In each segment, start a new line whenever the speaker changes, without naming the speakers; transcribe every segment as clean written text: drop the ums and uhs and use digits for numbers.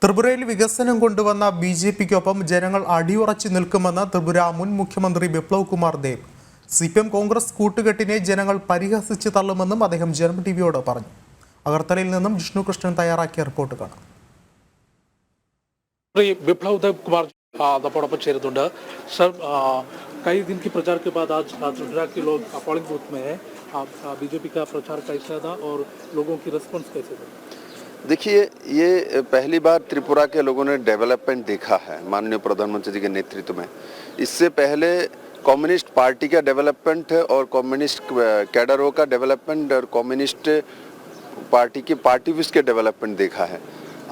ത്രിപുരയിൽ വികസനം കൊണ്ടുവന്ന ബിജെപിക്കൊപ്പം ജനങ്ങൾ അടിയുറച്ചു നിൽക്കുമെന്ന് ത്രിപുര മുൻ മുഖ്യമന്ത്രി ബിപ്ലവ് കുമാർ ദേവ്. സിപിഎം കോൺഗ്രസ് കൂട്ടുകെട്ടിനെ ജനങ്ങൾ പരിഹസിച്ച് തള്ളുമെന്നും അദ്ദേഹം ജനം ടിവിയോട് പറഞ്ഞു. അഗർത്തലയിൽ നിന്നും വിഷ്ണു കൃഷ്ണൻ തയ്യാറാക്കിയ റിപ്പോർട്ട് കാണാം.
बिप्लब देव कुमार दपोड़ों चेरुंड सर, कई दिन की प्रचार के बाद आज त्रिपुरा के लोग पोलिंग बूथ में है. बीजेपी का प्रचार कैसा था और लोगों की रिस्पॉन्स कैसे था?
देखिए, ये पहली बार त्रिपुरा के लोगों ने डेवलपमेंट देखा है माननीय प्रधानमंत्री जी के नेतृत्व में. इससे पहले कम्युनिस्ट पार्टी का डेवलपमेंट और कम्युनिस्ट कैडरों का डेवलपमेंट और कम्युनिस्ट पार्टी की पार्टी के डेवलपमेंट देखा है.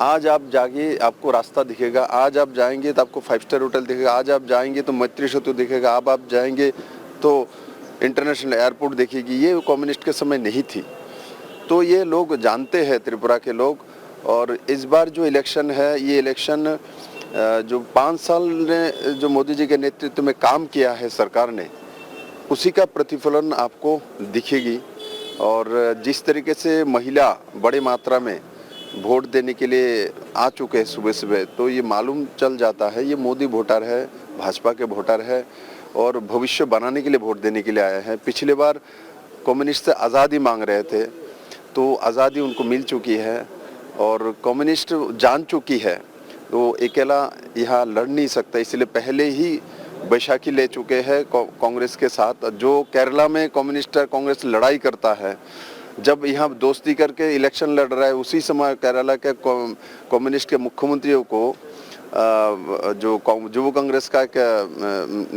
आज आप जाइए, आपको रास्ता दिखेगा. आज आप जाएंगे तो आपको 5 स्टार होटल दिखेगा. आज आप जाएंगे तो मैत्री सेतु दिखेगा. अब आप जाएंगे तो इंटरनेशनल एयरपोर्ट दिखेगी. ये कम्युनिस्ट के समय नहीं थी. तो ये लोग जानते हैं, त्रिपुरा के लोग. और इस बार जो इलेक्शन है, ये इलेक्शन जो 5 साल ने जो मोदी जी के नेतृत्व में काम किया है सरकार ने, उसी का प्रतिफलन आपको दिखेगी. और जिस तरीके से महिला बड़ी मात्रा में वोट देने के लिए आ चुके हैं सुबह सुबह, तो ये मालूम चल जाता है ये मोदी वोटर है, भाजपा के वोटर है और भविष्य बनाने के लिए वोट देने के लिए आए हैं. पिछले बार कम्युनिस्ट से आज़ादी मांग रहे थे, तो आज़ादी उनको मिल चुकी है और कम्युनिस्ट जान चुकी है तो अकेला यहाँ लड़ नहीं सकता. इसलिए पहले ही बैसाखी ले चुके हैं कांग्रेस के साथ. जो केरला में कम्युनिस्ट और कांग्रेस लड़ाई करता है, जब यहाँ दोस्ती करके इलेक्शन लड़ रहा है, उसी समय केरला के कम्युनिस्ट के मुख्यमंत्रियों को जो युवा कांग्रेस का एक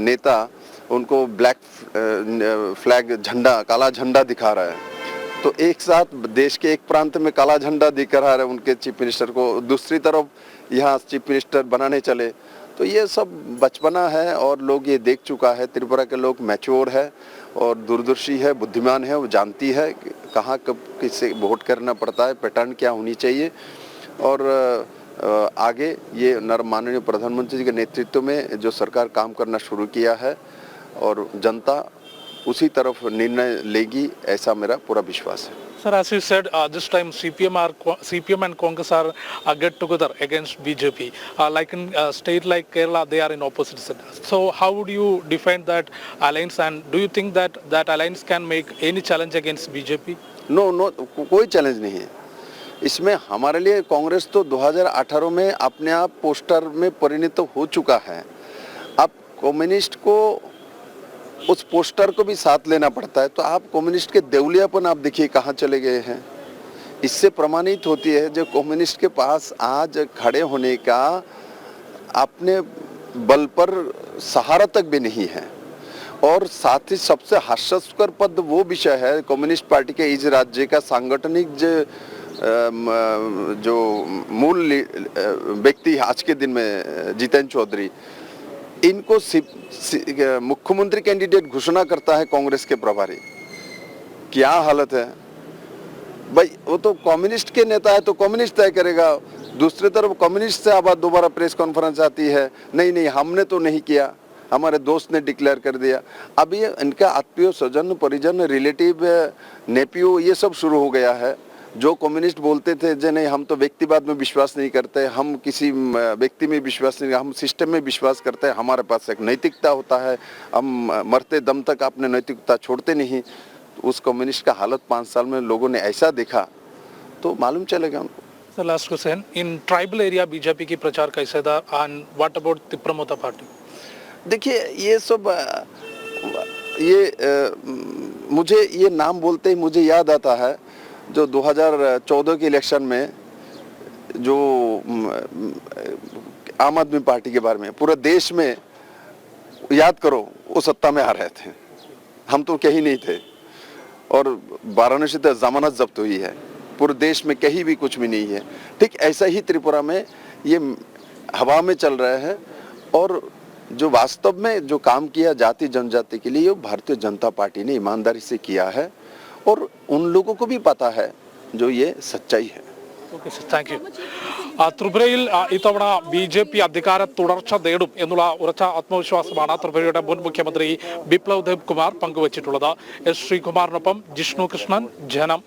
नेता उनको ब्लैक फ्लैग झंडा, काला झंडा दिखा रहा है. तो एक साथ देश के एक प्रांत में काला झंडा दिखा रहा है उनके चीफ मिनिस्टर को, दूसरी तरफ यहाँ चीफ मिनिस्टर बनाने चले. तो ये सब बचपना है और लोग ये देख चुका है. त्रिपुरा के लोग मैच्योर है और दूरदर्शी है, बुद्धिमान है. वो जानती है कहाँ कब किससे वोट करना पड़ता है, पैटर्न क्या होनी चाहिए. और आगे ये माननीय प्रधानमंत्री जी के नेतृत्व में जो सरकार काम करना शुरू किया है और जनता उसी तरफ निर्णय लेगी, ऐसा मेरा पूरा विश्वास है.
Sir, as you said, this time CPM and Congress are get together against BJP. Like in state like Kerala, they are in opposite side. So how would you define that alliance, and do you think that that alliance can make any challenge against BJP?
No, कोई challenge नहीं है इसमें. हमारे लिए कांग्रेस तो 2018 में अपने आप पोस्टर में परिणत हो चुका है. अब कम्युनिस्ट को उस पोस्टर को भी साथ लेना पड़ता है. तो आप कम्युनिस्ट के देवलियापन आप देखिए कहाँ चले गए हैं. इससे प्रमाणित होती है जो कम्युनिस्ट के पास आज खड़े होने का अपने बल पर सहारा तक भी नहीं है. और साथ ही सबसे हास्यास्पद पद वो विषय है कम्युनिस्ट पार्टी के इस राज्य का सांगठनिक जो मूल व्यक्ति आज के दिन में जितेंद्र चौधरी, इनको मुख्यमंत्री कैंडिडेट घोषणा करता है कांग्रेस के प्रभारी. क्या हालत है भाई. वो तो कम्युनिस्ट के नेता है तो कम्युनिस्ट तय करेगा. दूसरी तरफ कम्युनिस्ट से अब दोबारा प्रेस कॉन्फ्रेंस आती है, नहीं हमने तो नहीं किया, हमारे दोस्त ने डिक्लेयर कर दिया. अब ये इनका आत्मीय स्वजन परिजन रिलेटिव नेपियो ये सब शुरू हो गया है. जो कम्युनिस्ट बोलते थे जो नहीं हम तो व्यक्तिवाद में विश्वास नहीं करते, हम किसी व्यक्ति में विश्वास नहीं, हम सिस्टम में विश्वास करते हैं, हमारे पास एक नैतिकता होता है, हम मरते दम तक अपने नैतिकता छोड़ते नहीं. उस कम्युनिस्ट का हालत 5 साल में लोगों ने ऐसा देखा तो मालूम चलेगा उनको.
Sir, last question, in tribal area BJP की प्रचार कैसे था, एंड व्हाट अबाउट द प्रमोता पार्टी?
देखिए, ये सब ये मुझे ये नाम बोलते ही मुझे याद आता है जो 2014 के इलेक्शन में जो आम आदमी पार्टी के बारे में पूरे देश में याद करो, वो सत्ता में आ रहे थे, हम तो कहीं नहीं थे. और वाराणसी तक जमानत जब्त हुई है, पूरे देश में कहीं भी कुछ भी नहीं है. ठीक ऐसा ही त्रिपुरा में ये हवा में चल रहे हैं. और जो वास्तव में जो काम किया जाति जनजाति के लिए, भारतीय जनता पार्टी ने ईमानदारी से किया है और उन लोगों को भी पता है जो ये सच्चाई है.
Okay, sir, thank you. ത്രിപുരയിൽ ഇത്തവണ BJP അധികാര തുടർച്ച നേടും എന്നുള്ള ഉറച്ച ആത്മവിശ്വാസമാണ് ത്രിപുരയുടെ മുൻ മുഖ്യമന്ത്രി ബിപ്ലവ് ദേവ് കുമാർ പങ്കുവച്ചിട്ടുള്ളത്. എസ് ശ്രീകുമാറിനൊപ്പം ജിഷ്ണു കൃഷ്ണൻ, ജനം.